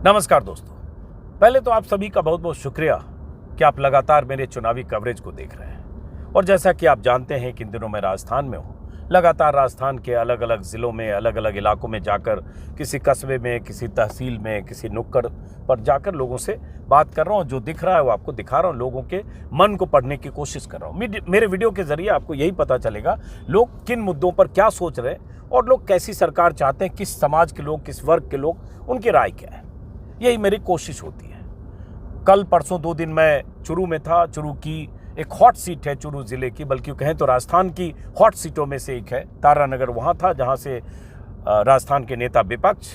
नमस्कार दोस्तों, पहले तो आप सभी का बहुत बहुत शुक्रिया कि आप लगातार मेरे चुनावी कवरेज को देख रहे हैं। और जैसा कि आप जानते हैं कि इन दिनों मैं राजस्थान में हूँ, लगातार राजस्थान के अलग अलग ज़िलों में, अलग अलग इलाकों में जाकर, किसी कस्बे में, किसी तहसील में, किसी नुक्कड़ पर जाकर लोगों से बात कर रहा हूँ। जो दिख रहा है वो आपको दिखा रहा हूँ, लोगों के मन को पढ़ने की कोशिश कर रहा हूँ। मेरे वीडियो के ज़रिए आपको यही पता चलेगा लोग किन मुद्दों पर क्या सोच रहे हैं और लोग कैसी सरकार चाहते हैं, किस समाज के लोग, किस वर्ग के लोग, उनकी राय क्या है। यही मेरी कोशिश होती है। कल परसों 2 दिन मैं चुरू में था। चुरू की एक हॉट सीट है चुरू ज़िले की, बल्कि कहें तो राजस्थान की हॉट सीटों में से एक है। तारानगर वहाँ था जहाँ से राजस्थान के नेता विपक्ष,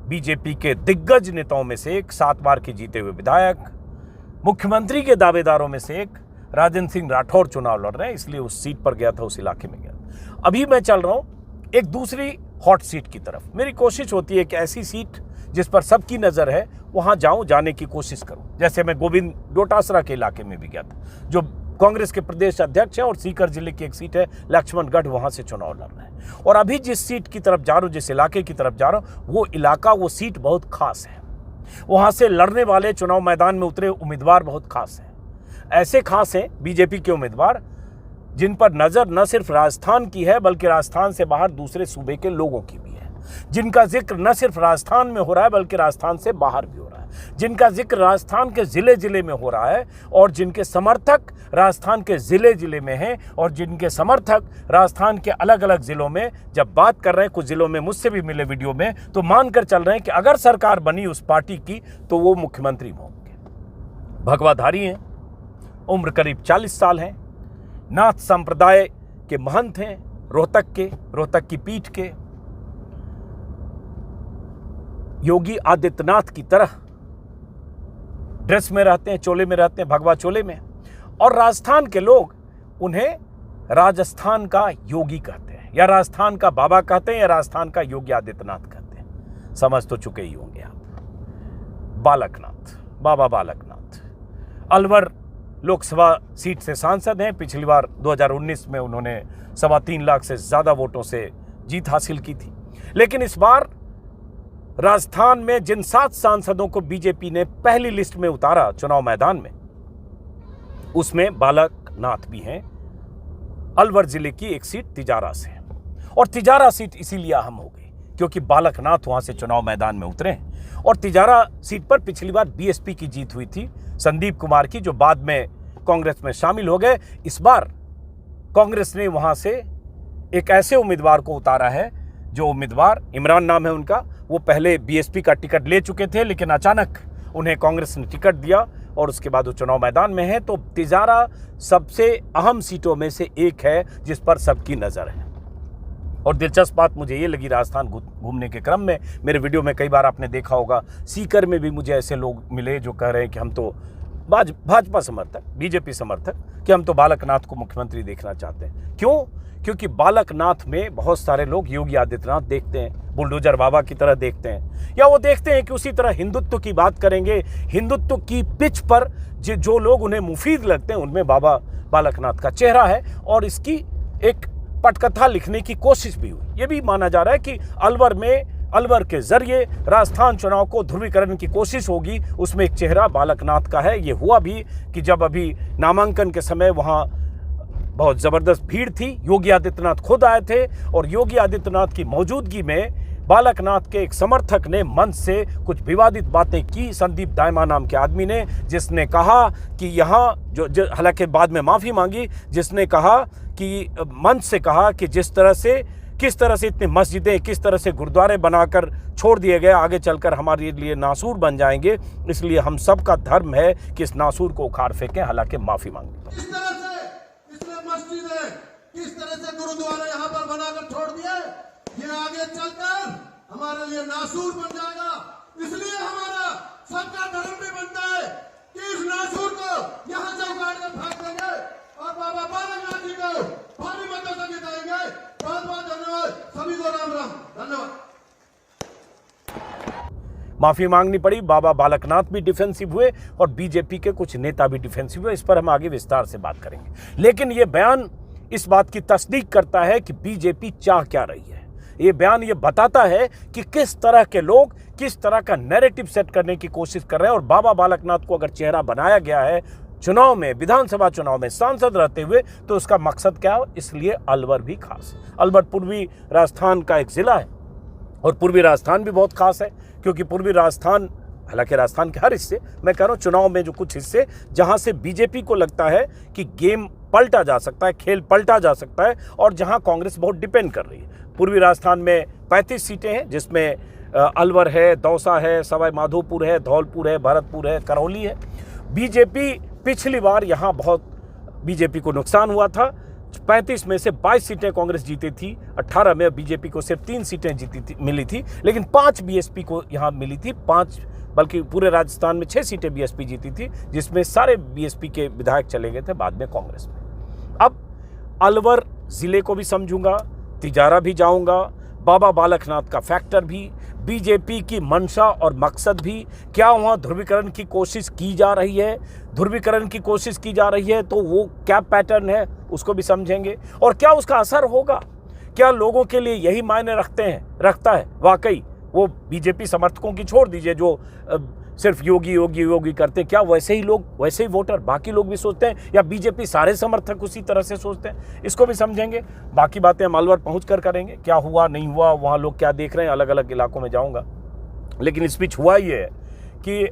बीजेपी के दिग्गज नेताओं में से एक, 7 बार के जीते हुए विधायक, मुख्यमंत्री के दावेदारों में से एक राजेंद्र सिंह राठौर चुनाव लड़ रहे हैं, इसलिए उस सीट पर गया था, उस इलाके में गया। अभी मैं चल रहा हूँ एक दूसरी हॉट सीट की तरफ। मेरी कोशिश होती है कि ऐसी सीट जिस पर सबकी नज़र है वहाँ जाऊँ, जाने की कोशिश करूँ। जैसे मैं गोविंद डोटासरा के इलाके में भी गया था, जो कांग्रेस के प्रदेश अध्यक्ष हैं, और सीकर जिले की एक सीट है लक्ष्मणगढ़, वहाँ से चुनाव लड़ रहे हैं। और अभी जिस सीट की तरफ जा रहा हूँ, जिस इलाके की तरफ जा रहा हूँ, वो इलाका, वो सीट बहुत खास है। वहाँ से लड़ने वाले, चुनाव मैदान में उतरे उम्मीदवार बहुत खास हैं। ऐसे खास हैं बीजेपी के उम्मीदवार जिन पर नज़र न सिर्फ राजस्थान की है, बल्कि राजस्थान से बाहर दूसरे सूबे के लोगों की भी है। जिनका जिक्र न सिर्फ राजस्थान में हो रहा है, बल्कि राजस्थान से बाहर भी हो रहा है। जिनका जिक्र राजस्थान के ज़िले ज़िले में हो रहा है, और जिनके समर्थक राजस्थान के ज़िले ज़िले में हैं, और जिनके समर्थक राजस्थान के अलग अलग ज़िलों में जब बात कर रहे हैं, कुछ ज़िलों में मुझसे भी मिले वीडियो में, तो मानकर चल रहे हैं कि अगर सरकार बनी उस पार्टी की तो वो मुख्यमंत्री होंगे। भगवाधारी हैं, उम्र करीब 40 साल है, नाथ संप्रदाय के महंत हैं, रोहतक की पीठ के। योगी आदित्यनाथ की तरह ड्रेस में रहते हैं, चोले में रहते हैं, भगवा चोले में। और राजस्थान के लोग उन्हें राजस्थान का योगी कहते हैं, या राजस्थान का बाबा कहते हैं, या राजस्थान का योगी आदित्यनाथ कहते हैं। समझ तो चुके ही होंगे आप। बालकनाथ, बाबा बालकनाथ अलवर लोकसभा सीट से सांसद हैं। पिछली बार 2019 में उन्होंने 3.25 लाख से ज़्यादा वोटों से जीत हासिल की थी। लेकिन इस बार राजस्थान में जिन 7 सांसदों को बीजेपी ने पहली लिस्ट में उतारा चुनाव मैदान में, उसमें बालकनाथ भी हैं। अलवर जिले की एक सीट तिजारा से, और तिजारा सीट इसीलिए अहम हो गई क्योंकि बालकनाथ वहां से चुनाव मैदान में उतरे हैं। और तिजारा सीट पर पिछली बार बीएसपी की जीत हुई थी, संदीप कुमार की, जो बाद में कांग्रेस में शामिल हो गए। इस बार कांग्रेस ने वहां से एक ऐसे उम्मीदवार को उतारा है, जो उम्मीदवार, इमरान नाम है उनका, वो पहले बीएसपी का टिकट ले चुके थे, लेकिन अचानक उन्हें कांग्रेस ने टिकट दिया और उसके बाद वो चुनाव मैदान में है। तो तिजारा सबसे अहम सीटों में से एक है जिस पर सबकी नज़र है। और दिलचस्प बात मुझे ये लगी, राजस्थान घूमने के क्रम में, मेरे वीडियो में कई बार आपने देखा होगा, सीकर में भी मुझे ऐसे लोग मिले जो कह रहे हैं कि हम तो भाजपा समर्थक, बीजेपी समर्थक, कि हम तो बालकनाथ को मुख्यमंत्री देखना चाहते हैं। क्यों? क्योंकि बालकनाथ में बहुत सारे लोग योगी आदित्यनाथ देखते हैं, बुलडोजर बाबा की तरह देखते हैं, या वो देखते हैं कि उसी तरह हिंदुत्व की बात करेंगे, हिंदुत्व की पिच पर जो लोग उन्हें मुफीद लगते हैं, उनमें बाबा बालकनाथ का चेहरा है। और इसकी एक पटकथा लिखने की कोशिश भी हुई। ये भी माना जा रहा है कि अलवर के जरिए राजस्थान चुनाव को ध्रुवीकरण की कोशिश होगी, उसमें एक चेहरा बालकनाथ का है। ये हुआ भी कि जब अभी नामांकन के समय वहाँ बहुत ज़बरदस्त भीड़ थी, योगी आदित्यनाथ खुद आए थे, और योगी आदित्यनाथ की मौजूदगी में बालकनाथ के एक समर्थक ने मंच से कुछ विवादित बातें की, संदीप दायमा नाम के आदमी ने, जिसने कहा कि यहाँ हालांकि बाद में माफ़ी मांगी, जिसने कहा कि मंच से कहा कि किस तरह से इतनी मस्जिदें, किस तरह से गुरुद्वारे बनाकर छोड़ दिए गए, आगे चलकर हमारे लिए नासूर बन जाएंगे, इसलिए हम सब का धर्म है कि इस नासूर को उखाड़ फेंकें। हालांकि माफ़ी मांगी। किस तरह से गुरुद्वारा यहाँ पर बनाकर छोड़ दिए, ये आगे चलकर हमारे लिए नासूर बन जाएगा। इसलिए हमारा सबका धर्म भी बनता है कि इस नासूर को यहाँ से उखाड़ कर फेंक देंगे और बाबा बालकनाथ जी को भारी मतों से जिताएंगे। बहुत बहुत धन्यवाद सभी को, राम राम, धन्यवाद। माफ़ी मांगनी पड़ी। बाबा बालकनाथ भी डिफेंसिव हुए और बीजेपी के कुछ नेता भी डिफेंसिव हुए। इस पर हम आगे विस्तार से बात करेंगे। लेकिन ये बयान इस बात की तस्दीक करता है कि बीजेपी चाह क्या रही है। ये बयान ये बताता है कि किस तरह के लोग किस तरह का नैरेटिव सेट करने की कोशिश कर रहे हैं। और बाबा बालकनाथ को अगर चेहरा बनाया गया है चुनाव में, विधानसभा चुनाव में सांसद रहते हुए, तो उसका मकसद क्या है? इसलिए अलवर भी खास। अलवर पूर्वी राजस्थान का एक जिला है और पूर्वी राजस्थान भी बहुत खास है, क्योंकि पूर्वी राजस्थान, हालांकि राजस्थान के हर हिस्से, मैं कह रहा हूँ चुनाव में जो कुछ हिस्से जहां से बीजेपी को लगता है कि गेम पलटा जा सकता है, खेल पलटा जा सकता है, और जहां कांग्रेस बहुत डिपेंड कर रही है। पूर्वी राजस्थान में 35 सीटें हैं, जिसमें अलवर है, दौसा है, सवाई माधोपुर है, धौलपुर है, भरतपुर है, करौली है। बीजेपी पिछली बार यहाँ बहुत बीजेपी को नुकसान हुआ था। 35 में से 22 सीटें कांग्रेस जीती थी, 18 में बीजेपी को सिर्फ 3 सीटें मिली थी, लेकिन 5 बीएसपी को यहाँ मिली थी। 5 बल्कि पूरे राजस्थान में 6 सीटें बीएसपी जीती थी, जिसमें सारे बीएसपी के विधायक चले गए थे बाद में कांग्रेस में। अब अलवर जिले को भी समझूंगा, तिजारा भी जाऊंगा, बाबा बालकनाथ का फैक्टर भी, बीजेपी की मंशा और मकसद भी, क्या वहाँ ध्रुवीकरण की कोशिश की जा रही है, ध्रुवीकरण की कोशिश की जा रही है तो वो क्या पैटर्न है उसको भी समझेंगे, और क्या उसका असर होगा, क्या लोगों के लिए यही मायने रखता है वाकई। वो बीजेपी समर्थकों की छोड़ दीजिए जो सिर्फ योगी योगी योगी करते हैं, क्या वैसे ही लोग, वैसे ही वोटर बाकी लोग भी सोचते हैं, या बीजेपी सारे समर्थक उसी तरह से सोचते हैं, इसको भी समझेंगे। बाकी बातें हम अलवर पहुँच कर करेंगे, क्या हुआ नहीं हुआ, वहाँ लोग क्या देख रहे हैं, अलग अलग इलाकों में जाऊँगा। लेकिन इस बीच हुआ ये है कि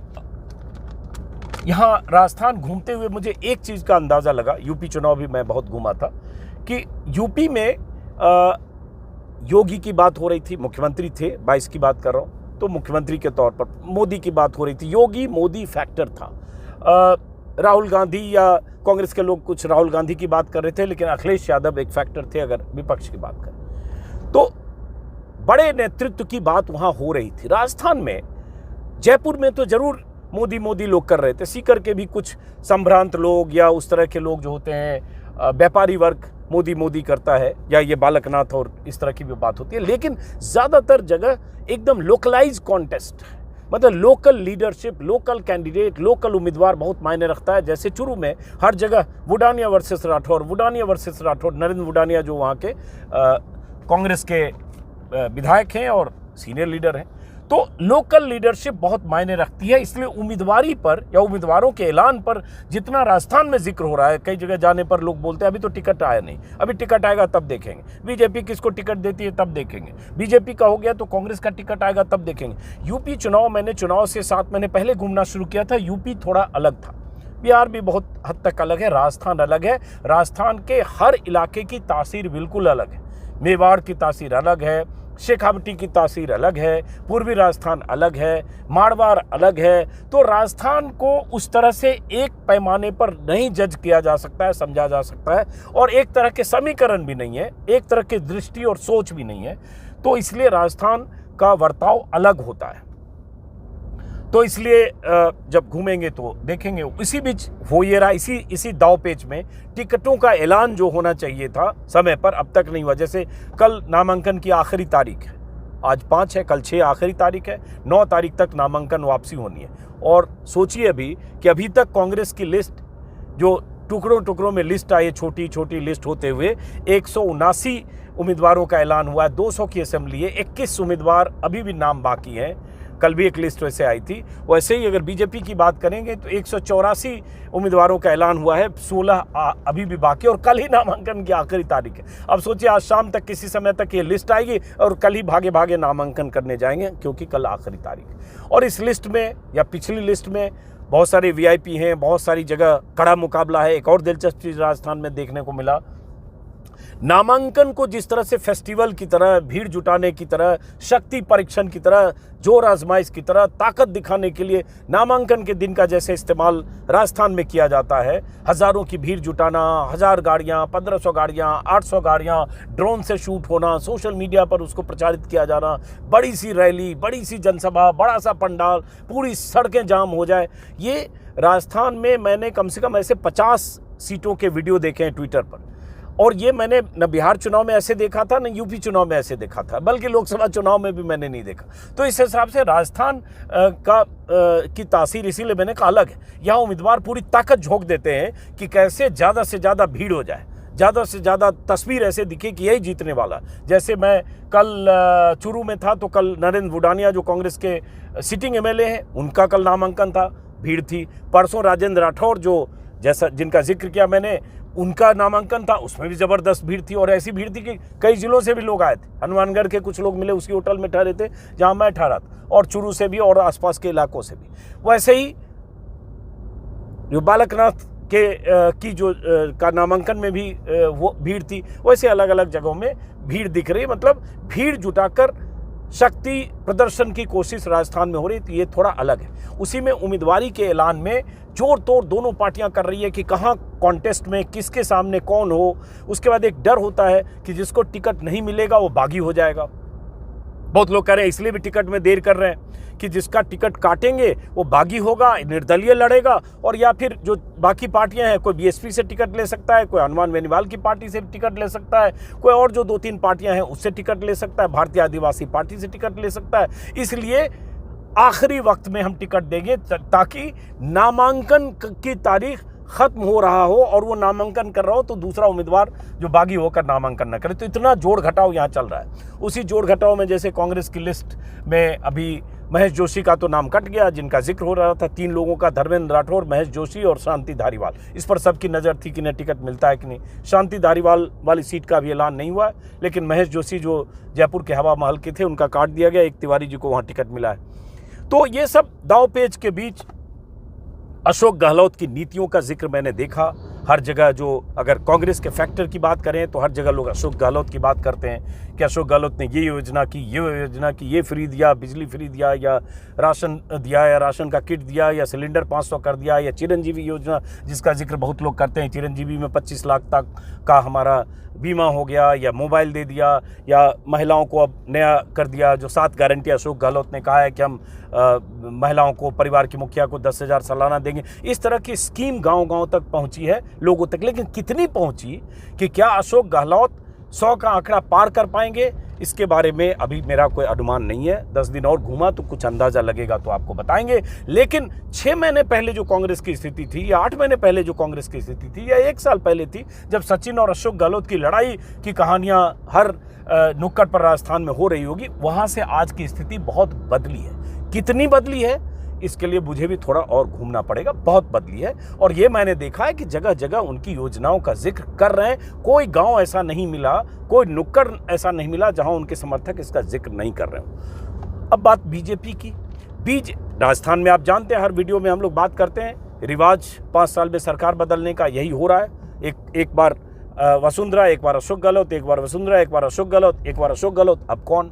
यहाँ राजस्थान घूमते हुए मुझे एक चीज़ का अंदाज़ा लगा, यूपी चुनाव भी मैं बहुत घूमा था, कि यूपी में योगी की बात हो रही थी, मुख्यमंत्री थे, 22 की बात कर रहा हूँ, तो मुख्यमंत्री के तौर पर मोदी की बात हो रही थी, योगी मोदी फैक्टर था। राहुल गांधी या कांग्रेस के लोग कुछ राहुल गांधी की बात कर रहे थे, लेकिन अखिलेश यादव एक फैक्टर थे अगर विपक्ष की बात करें तो। बड़े नेतृत्व की बात वहाँ हो रही थी। राजस्थान में, जयपुर में तो जरूर मोदी मोदी लोग कर रहे थे, सीकर के भी कुछ संभ्रांत लोग या उस तरह के लोग जो होते हैं, व्यापारी वर्ग मोदी मोदी करता है, या ये बालकनाथ और इस तरह की भी बात होती है। लेकिन ज़्यादातर जगह एकदम लोकलाइज कॉन्टेस्ट, मतलब local leadership, local candidate, local उम्मीदवार बहुत मायने रखता है। जैसे चुरू में हर जगह वुडानिया वर्सेस राठौर, वुडानिया वर्सेस राठौर, नरेंद्र वुडानिया जो वहाँ के कांग्रेस के विधायक हैं और सीनियर लीडर हैं, तो लोकल लीडरशिप बहुत मायने रखती है। इसलिए उम्मीदवारी पर या उम्मीदवारों के ऐलान पर जितना राजस्थान में जिक्र हो रहा है, कई जगह जाने पर लोग बोलते हैं अभी तो टिकट आया नहीं, अभी टिकट आएगा तब देखेंगे, बीजेपी किसको टिकट देती है तब देखेंगे, बीजेपी का हो गया तो कांग्रेस का टिकट आएगा तब देखेंगे। यूपी चुनाव, मैंने चुनाव से 7 महीने पहले घूमना शुरू किया था, यूपी थोड़ा अलग था, बिहार भी बहुत हद तक अलग है, राजस्थान अलग है। राजस्थान के हर इलाके की तासीर बिल्कुल अलग है। मेवाड़ की तासीर अलग है, शेखावटी की तासीर अलग है, पूर्वी राजस्थान अलग है, मारवाड़ अलग है। तो राजस्थान को उस तरह से एक पैमाने पर नहीं जज किया जा सकता है, समझा जा सकता है, और एक तरह के समीकरण भी नहीं है, एक तरह की दृष्टि और सोच भी नहीं है। तो इसलिए राजस्थान का बर्ताव अलग होता है। तो इसलिए जब घूमेंगे तो देखेंगे। इसी बीच हो ये रहा, इसी दाव पेच में टिकटों का ऐलान जो होना चाहिए था समय पर, अब तक नहीं हुआ। जैसे कल नामांकन की आखिरी तारीख है, आज 5 है, कल 6 आखिरी तारीख है, 9 तारीख तक नामांकन वापसी होनी है। और सोचिए अभी कि अभी तक कांग्रेस की लिस्ट जो टुकड़ों टुकड़ों में लिस्ट आई है, छोटी छोटी लिस्ट होते हुए 179 उम्मीदवारों का ऐलान हुआ है, 200 की असेंबली है, 21 उम्मीदवार अभी भी नाम बाकी हैं। कल भी एक लिस्ट वैसे आई थी। वैसे ही अगर बीजेपी की बात करेंगे तो 184 उम्मीदवारों का ऐलान हुआ है, 16 अभी भी बाकी, और कल ही नामांकन की आखिरी तारीख है। अब सोचिए आज शाम तक किसी समय तक ये लिस्ट आएगी और कल ही भागे भागे नामांकन करने जाएंगे, क्योंकि कल आखिरी तारीख है। और इस लिस्ट में या पिछली लिस्ट में बहुत सारे वीआईपी हैं, बहुत सारी जगह कड़ा मुकाबला है। एक और दिलचस्प चीज़ राजस्थान में देखने को मिला, नामांकन को जिस तरह से फेस्टिवल की तरह, भीड़ जुटाने की तरह, शक्ति परीक्षण की तरह, जोर आजमाइश की तरह, ताकत दिखाने के लिए नामांकन के दिन का जैसे इस्तेमाल राजस्थान में किया जाता है, हज़ारों की भीड़ जुटाना, 1000 गाड़ियाँ, 1500 गाड़ियाँ, 800 गाड़ियाँ, ड्रोन से शूट होना, सोशल मीडिया पर उसको प्रचारित किया जाना, बड़ी सी रैली, बड़ी सी जनसभा, बड़ा सा पंडाल, पूरी सड़कें जाम हो जाए। ये राजस्थान में मैंने कम से कम ऐसे 50 सीटों के वीडियो देखे हैं ट्विटर पर, और ये मैंने न बिहार चुनाव में ऐसे देखा था, न यूपी चुनाव में ऐसे देखा था, बल्कि लोकसभा चुनाव में भी मैंने नहीं देखा। तो इस हिसाब से राजस्थान की तासीर इसीलिए मैंने कहा अलग है। यहाँ उम्मीदवार पूरी ताकत झोंक देते हैं कि कैसे ज़्यादा से ज़्यादा भीड़ हो जाए, ज़्यादा से ज़्यादा तस्वीर ऐसे दिखे कि यही जीतने वाला। जैसे मैं कल चूरू में था तो कल नरेंद्र वुडानिया जो कांग्रेस के सिटिंग एमएलए हैं उनका कल नामांकन था, भीड़ थी। परसों राजेंद्र राठौर जो जैसा जिनका जिक्र किया मैंने, उनका नामांकन था, उसमें भी ज़बरदस्त भीड़ थी। और ऐसी भीड़ थी कि कई ज़िलों से भी लोग आए थे। हनुमानगढ़ के कुछ लोग मिले, उसी होटल में ठहरे थे जहाँ मैं ठहरा था, और चूरू से भी और आसपास के इलाकों से भी। वैसे ही जो बालकनाथ की जो का नामांकन में भी वो भीड़ थी, वैसे अलग अलग जगहों में भीड़ दिख रही है। मतलब भीड़ जुटाकर शक्ति प्रदर्शन की कोशिश राजस्थान में हो रही थी, ये थोड़ा अलग है। उसी में उम्मीदवारी के ऐलान में जोर तोड़ दोनों पार्टियां कर रही है कि कहां कॉन्टेस्ट में किसके सामने कौन हो। उसके बाद एक डर होता है कि जिसको टिकट नहीं मिलेगा वो बागी हो जाएगा। बहुत लोग कह रहे हैं इसलिए भी टिकट में देर कर रहे हैं कि जिसका टिकट काटेंगे वो बागी होगा, निर्दलीय लड़ेगा, और या फिर जो बाकी पार्टियां हैं, कोई बीएसपी से टिकट ले सकता है, कोई हनुमान बेनीवाल की पार्टी से टिकट ले सकता है, कोई और जो 2-3 पार्टियां हैं उससे टिकट ले सकता है, भारतीय आदिवासी पार्टी से टिकट ले सकता है। इसलिए आखिरी वक्त में हम टिकट देंगे ताकि नामांकन की तारीख खत्म हो रहा हो और वो नामांकन कर रहा हो तो दूसरा उम्मीदवार जो बागी होकर नामांकन न करे। तो इतना जोड़ घटाव यहाँ चल रहा है। उसी जोड़ घटाव में जैसे कांग्रेस की लिस्ट में अभी महेश जोशी का तो नाम कट गया, जिनका जिक्र हो रहा था 3 लोगों का, धर्मेंद्र राठौर, महेश जोशी और शांति धारीवाल। इस पर सबकी नज़र थी कि इन्हें टिकट मिलता है कि नहीं। शांति धारीवाल वाली सीट का भी ऐलान नहीं हुआ, लेकिन महेश जोशी जो जयपुर के हवा महल के थे उनका काट दिया गया, एक तिवारी जी को वहाँ टिकट मिला है। तो ये सब दांवपेच के बीच अशोक गहलोत की नीतियों का जिक्र मैंने देखा हर जगह। जो अगर कांग्रेस के फैक्टर की बात करें तो हर जगह लोग अशोक गहलोत की बात करते हैं कि अशोक गहलोत ने ये योजना की, ये योजना की, ये फ्री दिया, बिजली फ्री दिया, या राशन दिया, या राशन का किट दिया, या सिलेंडर 500 कर दिया, या चिरंजीवी योजना जिसका जिक्र बहुत लोग करते हैं, चिरंजीवी में 25 लाख तक का हमारा बीमा हो गया, या मोबाइल दे दिया, या महिलाओं को अब नया कर दिया जो 7 गारंटी अशोक गहलोत ने कहा है कि हम महिलाओं को, परिवार की मुखिया को 10,000 सालाना देंगे। इस तरह की स्कीम गांव-गांव तक पहुंची है लोगों तक, लेकिन कितनी पहुंची कि क्या अशोक गहलोत 100 का आंकड़ा पार कर पाएंगे, इसके बारे में अभी मेरा कोई अनुमान नहीं है। 10 दिन और घूमा तो कुछ अंदाजा लगेगा तो आपको बताएंगे। लेकिन 6 महीने पहले जो कांग्रेस की स्थिति थी, या 8 महीने पहले जो कांग्रेस की स्थिति थी, या 1 साल पहले थी, जब सचिन और अशोक गहलोत की लड़ाई की कहानियां हर नुक्कड़ पर राजस्थान में हो रही होगी, वहां से आज की स्थिति बहुत बदली है। कितनी बदली है इसके लिए मुझे भी थोड़ा और घूमना पड़ेगा, बहुत बदली है। और ये मैंने देखा है कि जगह जगह उनकी योजनाओं का जिक्र कर रहे हैं। कोई गांव ऐसा नहीं मिला, कोई नुक्कड़ ऐसा नहीं मिला जहां उनके समर्थक इसका जिक्र नहीं कर रहे हो। अब बात बीजेपी की। राजस्थान में आप जानते हैं हर वीडियो में हम लोग बात करते हैं, रिवाज 5 साल में सरकार बदलने का यही हो रहा है। एक बार वसुंधरा, एक बार अशोक गहलोत, एक बार वसुंधरा, एक बार अशोक गहलोत, एक बार अशोक गहलोत। अब कौन?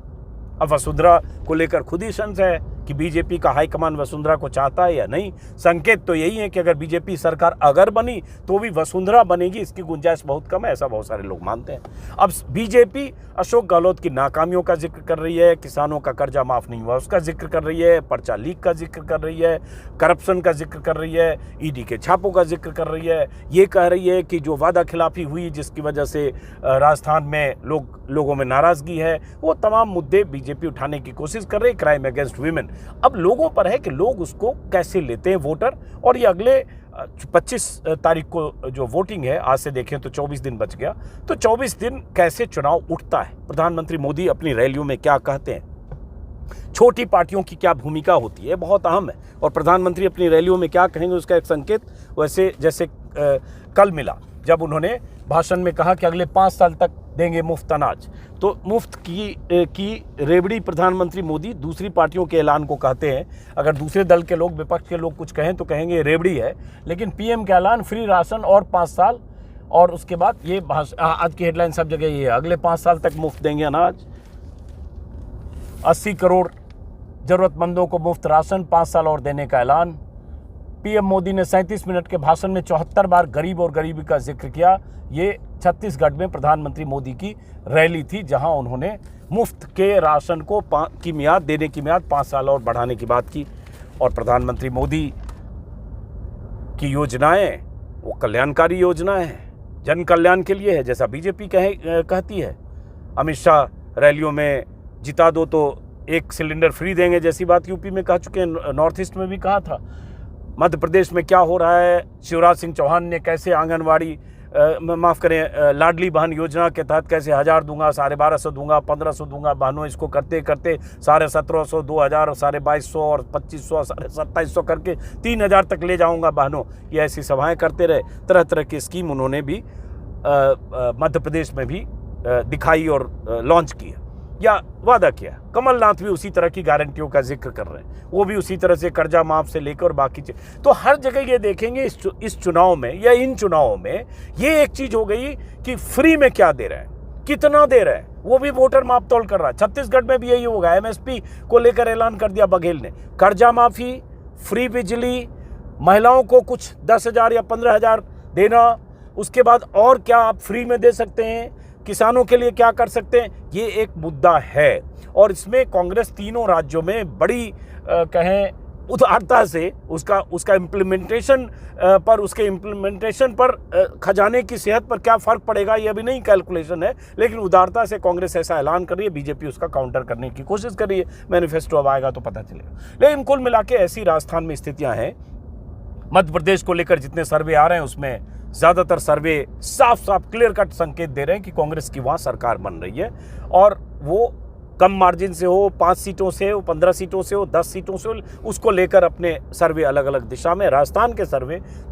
अब वसुंधरा को लेकर खुद ही संशय है कि बीजेपी का हाईकमान वसुंधरा को चाहता है या नहीं। संकेत तो यही है कि अगर बीजेपी सरकार अगर बनी तो भी वसुंधरा बनेगी, इसकी गुंजाइश बहुत कम है, ऐसा बहुत सारे लोग मानते हैं। अब बीजेपी अशोक गहलोत की नाकामियों का जिक्र कर रही है, किसानों का कर्जा माफ नहीं हुआ उसका जिक्र कर रही है, पर्चा लीक का जिक्र कर रही है, करप्शन का जिक्र कर रही है, ईडी के छापों का जिक्र कर रही है। ये कह रही है कि जो वादा खिलाफी हुई जिसकी वजह से राजस्थान में लोगों में नाराजगी है, वो तमाम मुद्दे बीजेपी उठाने की कोशिश कर रही है। क्राइम अगेंस्ट वीमेन, अब लोगों पर है कि लोग उसको कैसे लेते हैं वोटर। और ये अगले 25 तारीख को जो वोटिंग है, आज से देखें तो 24 दिन बच गया, तो 24 दिन कैसे चुनाव उठता है, प्रधानमंत्री मोदी अपनी रैलियों में क्या कहते हैं, छोटी पार्टियों की क्या भूमिका होती है, बहुत अहम है। और प्रधानमंत्री अपनी रैलियों में क्या कहेंगे उसका एक संकेत वैसे जैसे कल मिला जब उन्होंने भाषण में कहा कि अगले 5 साल तक देंगे मुफ्त अनाज। तो मुफ्त की रेवड़ी प्रधानमंत्री मोदी दूसरी पार्टियों के ऐलान को कहते हैं। अगर दूसरे दल के लोग, विपक्ष के लोग कुछ कहें तो कहेंगे रेवड़ी है, लेकिन पीएम का ऐलान फ्री राशन और 5 साल, और उसके बाद ये आज की हेडलाइन सब जगह ये है, अगले 5 साल तक मुफ्त देंगे अनाज, 80 करोड़ जरूरतमंदों को मुफ्त राशन, 5 साल और देने का ऐलान। पीएम मोदी ने 37 मिनट के भाषण में 74 बार गरीब और गरीबी का जिक्र किया। ये छत्तीसगढ़ में प्रधानमंत्री मोदी की रैली थी, जहां उन्होंने मुफ्त के राशन को की मियाद देने की मियाद 5 साल और बढ़ाने की बात की। और प्रधानमंत्री मोदी की योजनाएं वो कल्याणकारी योजनाएं हैं, जन कल्याण के लिए है, जैसा बीजेपी कहती है। अमित शाह रैलियों में जिता दो तो 1 सिलेंडर फ्री देंगे जैसी बात यूपी में कह चुके हैं, नॉर्थ ईस्ट में भी कहा था। मध्य प्रदेश में क्या हो रहा है, शिवराज सिंह चौहान ने कैसे आंगनवाड़ी माफ़ करें, लाडली बहन योजना के तहत कैसे 1000 दूंगा, 1250 दूंगा, 1500 दूंगा बहनों, इसको करते करते 1750, 2000, 2250 और 2500, 2750 करके 3000 तक ले जाऊंगा बहनों। ये ऐसी सभाएं करते रहे। तरह तरह की स्कीम उन्होंने भी मध्य प्रदेश में भी दिखाई और लॉन्च किया या वादा किया। कमलनाथ भी उसी तरह की गारंटियों का जिक्र कर रहे हैं, वो भी उसी तरह से कर्जा माफ से लेकर और बाकी चीज। तो हर जगह ये देखेंगे इस चुनाव में या इन चुनावों में ये एक चीज हो गई कि फ्री में क्या दे रहा है, कितना दे रहा है, वो भी वोटर माप तोल कर रहा है। छत्तीसगढ़ में भी यही होगा। एमएसपी को लेकर ऐलान कर दिया बघेल ने, कर्जा माफी, फ्री बिजली, महिलाओं को कुछ 10,000 या 15,000 देना, उसके बाद और क्या आप फ्री में दे सकते हैं, किसानों के लिए क्या कर सकते हैं, ये एक मुद्दा है। और इसमें कांग्रेस तीनों राज्यों में बड़ी कहें उदारता से उसका इम्प्लीमेंटेशन पर, उसके इम्प्लीमेंटेशन पर खजाने की सेहत पर क्या फ़र्क पड़ेगा ये अभी नहीं कैलकुलेशन है, लेकिन उदारता से कांग्रेस ऐसा ऐलान कर रही है। बीजेपी उसका काउंटर करने की कोशिश कर रही है। मैनिफेस्टो अब आएगा तो पता चलेगा। लेकिन कुल मिला के ऐसी राजस्थान में स्थितियाँ हैं। मध्य प्रदेश को लेकर जितने सर्वे आ रहे हैं उसमें ज़्यादातर सर्वे साफ साफ क्लियर कट संकेत दे रहे हैं कि कांग्रेस की वहाँ सरकार बन रही है, और वो कम मार्जिन से हो, 5 सीटों से हो, 15 सीटों से हो, 10 सीटों से हो, उसको लेकर अपने सर्वे अलग अलग दिशा में। राजस्थान के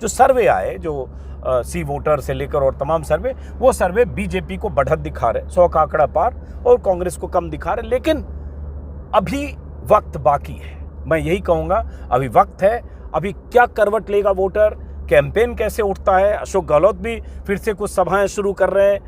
सर्वे आए जो सी वोटर से लेकर और तमाम सर्वे, वो सर्वे बीजेपी को बढ़त दिखा रहे, 100 का आंकड़ा पार, और कांग्रेस को कम दिखा रहे। लेकिन अभी वक्त बाकी है, मैं यही कहूँगा, अभी वक्त है। अभी क्या करवट लेगा वोटर, कैंपेन कैसे उठता है। अशोक गहलोत भी फिर से कुछ सभाएं शुरू कर रहे हैं,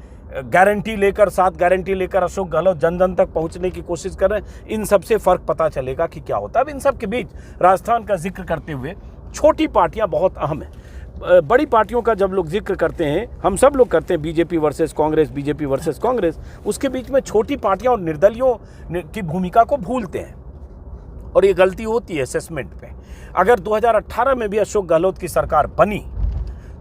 गारंटी लेकर, 7 गारंटी लेकर अशोक गहलोत जन जन तक पहुंचने की कोशिश कर रहे हैं। इन सब से फर्क पता चलेगा कि क्या होता है। अब इन सब के बीच राजस्थान का जिक्र करते हुए छोटी पार्टियां बहुत अहम है। बड़ी पार्टियों का जब लोग जिक्र करते हैं, हम सब लोग करते हैं, BJP versus Congress, BJP versus Congress, उसके बीच में छोटी पार्टियां और निर्दलियों की भूमिका को भूलते हैं, और ये गलती होती है असेसमेंट पे। अगर 2018 में भी अशोक गहलोत की सरकार बनी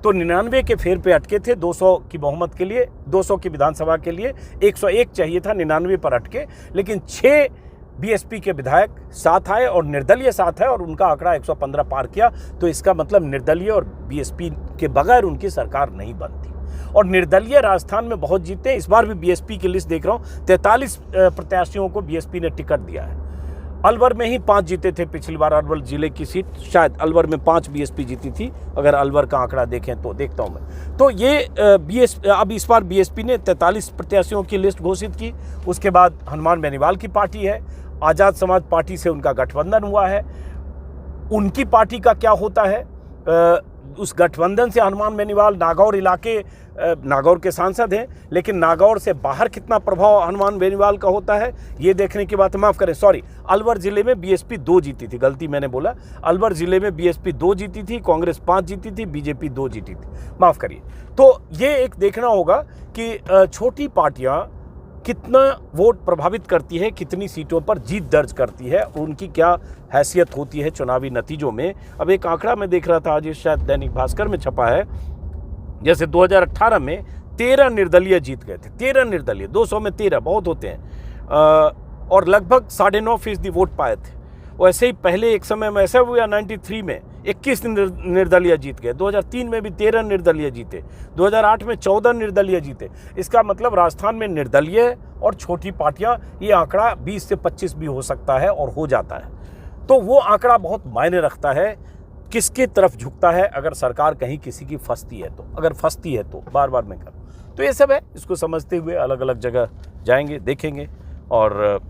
तो 99 के फेर पे अटके थे 200 की बहुमत के लिए, 200 की विधानसभा के लिए 101 चाहिए था, 99 पर अटके। लेकिन 6 बीएसपी के विधायक साथ आए और निर्दलीय साथ है, और उनका आंकड़ा 115 पार किया। तो इसका मतलब निर्दलीय और बीएसपी के बगैर उनकी सरकार नहीं बनती। और निर्दलीय राजस्थान में बहुत जीते। इस बार भी बीएसपी की लिस्ट देख रहा हूँ, 43 प्रत्याशियों को बीएसपी ने टिकट दिया है। अलवर में ही 5 जीते थे पिछली बार, अलवर जिले की सीट, शायद अलवर में 5 बीएसपी जीती थी, अगर अलवर का आंकड़ा देखें तो, देखता हूं मैं। तो ये अब इस बार बीएसपी ने 43 प्रत्याशियों की लिस्ट घोषित की। उसके बाद हनुमान बेनीवाल की पार्टी है, आज़ाद समाज पार्टी से उनका गठबंधन हुआ है। उनकी पार्टी का क्या होता है, उस गठबंधन से हनुमान बेनीवाल नागौर इलाके, नागौर के सांसद हैं, लेकिन नागौर से बाहर कितना प्रभाव हनुमान बेनीवाल का होता है ये देखने की बात। माफ़ करें, सॉरी, अलवर जिले में बीएसपी 2 जीती थी, गलती मैंने बोला। अलवर जिले में बीएसपी 2 जीती थी, कांग्रेस 5 जीती थी, बीजेपी 2 जीती थी, माफ़ करिए। तो ये एक देखना होगा कि छोटी पार्टियां कितना वोट प्रभावित करती है, कितनी सीटों पर जीत दर्ज करती है, उनकी क्या हैसियत होती है चुनावी नतीजों में। अब एक आंकड़ा मैं देख रहा था आज, शायद दैनिक भास्कर में छपा है, जैसे 2018 में 13 निर्दलीय जीत गए थे, 13 निर्दलीय, 200 में 13 बहुत होते हैं, और लगभग 9.5% वोट पाए थे। वैसे ही पहले एक समय में ऐसा हुआ, 93 में 21 निर्दलीय जीत गए, 2003 में भी 13 निर्दलीय जीते, 2008 में 14 निर्दलीय जीते। इसका मतलब राजस्थान में निर्दलीय और छोटी पार्टियां, ये आंकड़ा 20 से 25 भी हो सकता है और हो जाता है। तो वो आंकड़ा बहुत मायने रखता है, किसके तरफ झुकता है अगर सरकार कहीं किसी की फंसती है तो। अगर फंसती है तो बार बार मैं करूँ, तो ये सब है। इसको समझते हुए अलग अलग जगह जाएंगे, देखेंगे, और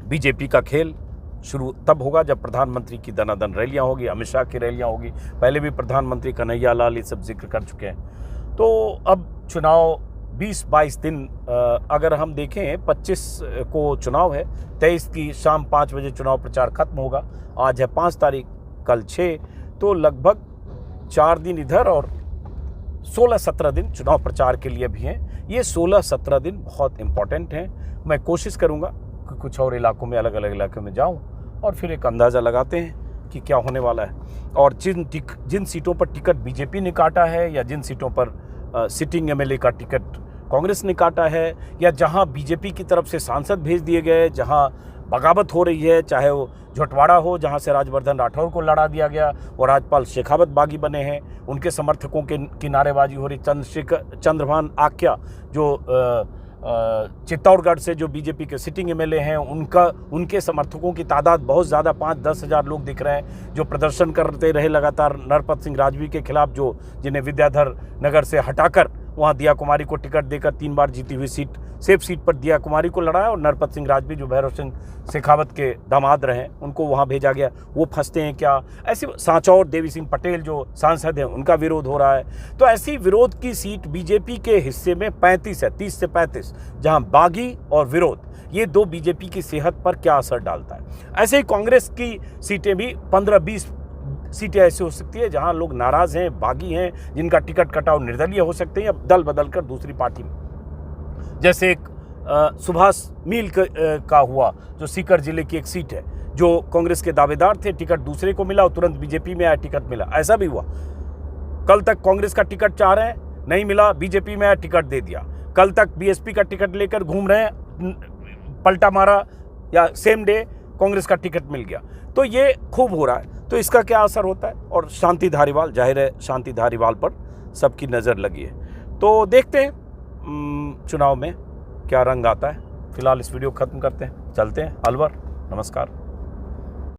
बीजेपी का खेल शुरू तब होगा जब प्रधानमंत्री की दनादन रैलियां होगी, अमित शाह की रैलियां होगी। पहले भी प्रधानमंत्री कन्हैया लाल ये सब जिक्र कर चुके हैं। तो अब चुनाव 20-22 दिन, अगर हम देखें 25 को चुनाव है, 23 की शाम 5 बजे चुनाव प्रचार खत्म होगा। आज है 5 तारीख, कल 6, तो लगभग 4 दिन इधर और 16-17 दिन चुनाव प्रचार के लिए भी हैं। ये 16-17 दिन बहुत इम्पॉर्टेंट हैं। मैं कोशिश करूँगा कि कुछ और इलाकों में, अलग अलग इलाकों में जाऊँ और फिर एक अंदाज़ा लगाते हैं कि क्या होने वाला है, और जिन सीटों पर टिकट बीजेपी ने काटा है, या जिन सीटों पर सिटिंग एमएलए का टिकट कांग्रेस ने काटा है, या जहां बीजेपी की तरफ से सांसद भेज दिए गए, जहां बगावत हो रही है, चाहे वो झोटवाड़ा हो जहां से राजवर्धन राठौर को लड़ा दिया गया और राज्यपाल शेखावत बागी बने हैं, उनके समर्थकों की नारेबाजी हो रही। चंद्रभान आख्या जो चित्तौड़गढ़ से जो बीजेपी के सिटिंग एमएलए हैं, उनके समर्थकों की तादाद बहुत ज़्यादा 5-10 हज़ार लोग दिख रहे हैं जो प्रदर्शन करते रहे लगातार नरपत सिंह राजवी के खिलाफ, जिन्हें विद्याधर नगर से हटाकर वहाँ दिया कुमारी को टिकट देकर 3 बार जीती हुई सेफ सीट पर दिया कुमारी को लड़ाया, और नरपत सिंह राजवी जो भैरव सिंह शेखावत के दामाद रहे उनको वहाँ भेजा गया। वो फंसते हैं क्या? ऐसे सांचौर देवी सिंह पटेल जो सांसद हैं उनका विरोध हो रहा है। तो ऐसी विरोध की सीट बीजेपी के हिस्से में 35 है, 30 से 35, जहाँ बागी और विरोध, ये 2 बीजेपी की सेहत पर क्या असर डालता है। ऐसे ही कांग्रेस की सीटें भी 15-20 सीटें ऐसी हो सकती है जहां लोग नाराज हैं, बागी हैं, जिनका टिकट कटाव निर्दलीय हो सकते हैं या दल बदल कर दूसरी पार्टी में, जैसे एक सुभाष मील का हुआ जो सीकर जिले की एक सीट है, जो कांग्रेस के दावेदार थे, टिकट दूसरे को मिला और तुरंत बीजेपी में आया, टिकट मिला। ऐसा भी हुआ। कल तक कांग्रेस का टिकट चाह रहे हैं, नहीं मिला, बीजेपी में आया, टिकट दे दिया। कल तक बीएसपी का टिकट लेकर घूम रहे हैं, पलटा मारा या सेम डे कांग्रेस का टिकट मिल गया। तो ये खूब हो रहा है। तो इसका क्या असर होता है? और शांति धारीवाल, जाहिर है शांति धारीवाल पर सबकी नज़र लगी है। तो देखते हैं चुनाव में क्या रंग आता है। फिलहाल इस वीडियो को ख़त्म करते हैं, चलते हैं। अलवर, नमस्कार।